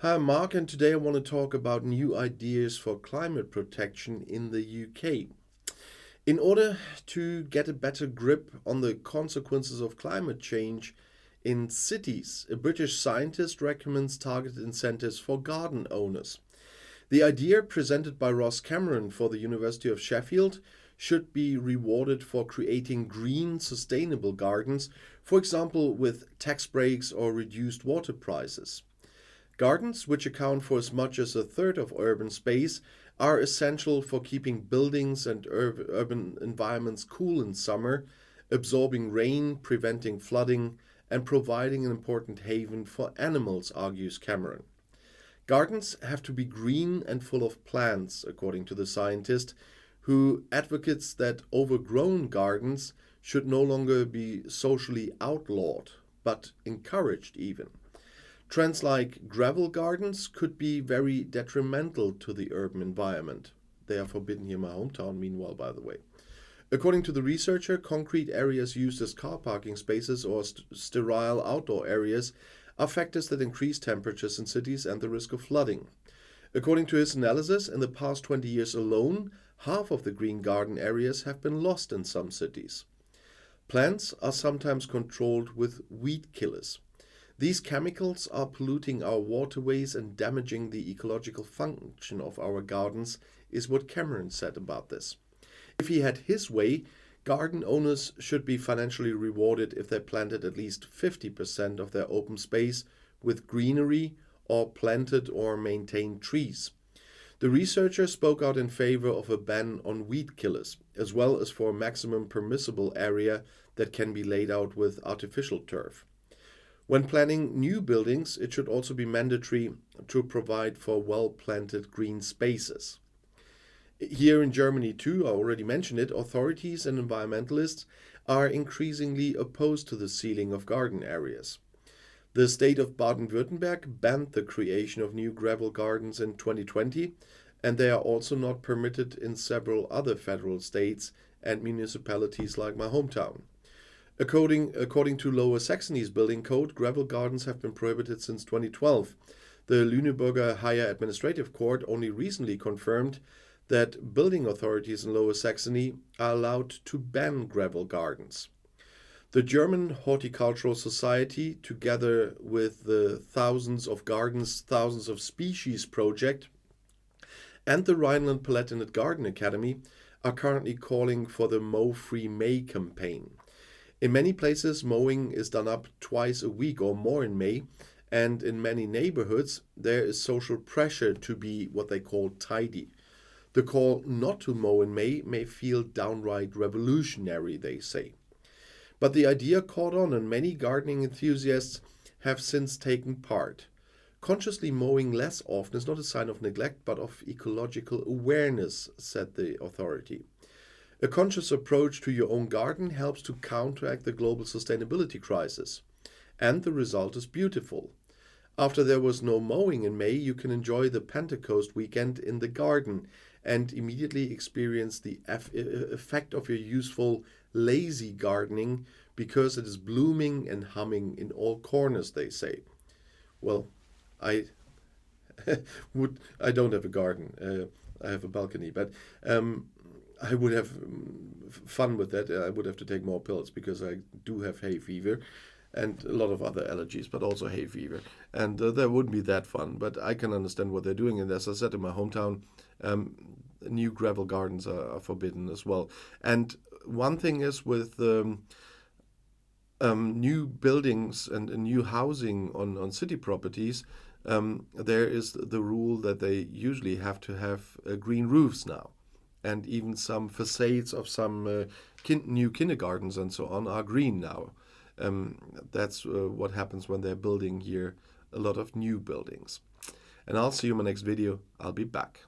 Hi, I'm Mark, and today I want to talk about new ideas for climate protection in the UK. In order to get a better grip on the consequences of climate change in cities, a British scientist recommends targeted incentives for garden owners. The idea presented by Ross Cameron for the University of Sheffield should be rewarded for creating green, sustainable gardens, for example, with tax breaks or reduced water prices. Gardens, which account for as much as a third of urban space, are essential for keeping buildings and urban environments cool in summer, absorbing rain, preventing flooding, and providing an important haven for animals, argues Cameron. Gardens have to be green and full of plants, according to the scientist, who advocates that overgrown gardens should no longer be socially outlawed, but encouraged even. Trends like gravel gardens could be very detrimental to the urban environment. They are forbidden here in my hometown, meanwhile, by the way. According to the researcher, concrete areas used as car parking spaces or sterile outdoor areas are factors that increase temperatures in cities and the risk of flooding. According to his analysis, in the past 20 years alone, half of the green garden areas have been lost in some cities. Plants are sometimes controlled with weed killers. These chemicals are polluting our waterways and damaging the ecological function of our gardens, is what Cameron said about this. If he had his way, garden owners should be financially rewarded if they planted at least 50% of their open space with greenery or planted or maintained trees. The researcher spoke out in favor of a ban on weed killers, as well as for a maximum permissible area that can be laid out with artificial turf. When planning new buildings, it should also be mandatory to provide for well-planted green spaces. Here in Germany too, I already mentioned it, authorities and environmentalists are increasingly opposed to the sealing of garden areas. The state of Baden-Württemberg banned the creation of new gravel gardens in 2020, and they are also not permitted in several other federal states and municipalities like my hometown. According to Lower Saxony's building code, gravel gardens have been prohibited since 2012. The Lüneburger Higher Administrative Court only recently confirmed that building authorities in Lower Saxony are allowed to ban gravel gardens. The German Horticultural Society, together with the Thousands of Gardens, Thousands of Species project, and the Rhineland-Palatinate Garden Academy, are currently calling for the Mow Free May campaign. In many places, mowing is done up twice a week or more in May, and in many neighborhoods, there is social pressure to be what they call tidy. The call not to mow in may feel downright revolutionary, they say. But the idea caught on, and many gardening enthusiasts have since taken part. Consciously mowing less often is not a sign of neglect, but of ecological awareness, said the authority. A conscious approach to your own garden helps to counteract the global sustainability crisis. And the result is beautiful. After there was no mowing in May, you can enjoy the Pentecost weekend in the garden and immediately experience the effect of your useful, lazy gardening because it is blooming and humming in all corners, they say. Well, I don't have a garden. I have a balcony, but I would have fun with that. I would have to take more pills because I do have hay fever and a lot of other allergies, but also hay fever. And that wouldn't be that fun, but I can understand what they're doing. And as I said, in my hometown, new gravel gardens are forbidden as well. And one thing is with new buildings and new housing on city properties, there is the rule that they usually have to have green roofs now. And even some facades of some new kindergartens and so on are green now. That's what happens when they're building here a lot of new buildings. And I'll see you in my next video. I'll be back.